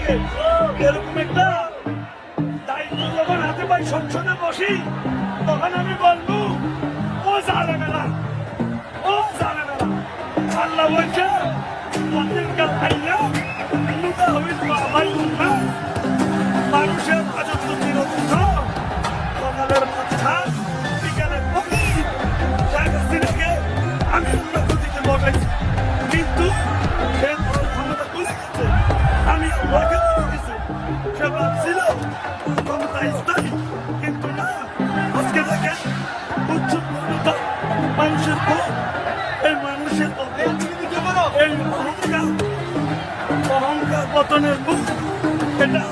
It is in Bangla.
থাকে। এরকম একটা দায়িত্ব যখন হাতে পাই সংসদে বসি, তখন আমি বলবো ও জালেমেরা, ও জালেমেরা। আল্লাহ বলছে মানুষের রাজত্ব চিরদুঃখ, সকালের মাথা বিকালের পক্ষে শেখ হাসিনাকে আমি উন্নত দিতে বসাইছি, কিন্তু সে তার ক্ষমতা তুলে গেছে। আমি আল্লাহকে বলে দিয়েছি, সে ভাবছিল ক্ষমতা স্থায়ী, কিন্তু না। আজকে দেখেন উচ্চ ক্ষমতা মানুষের ভোট, এই মানুষের এই অহংকার পতনের মুখ, এটা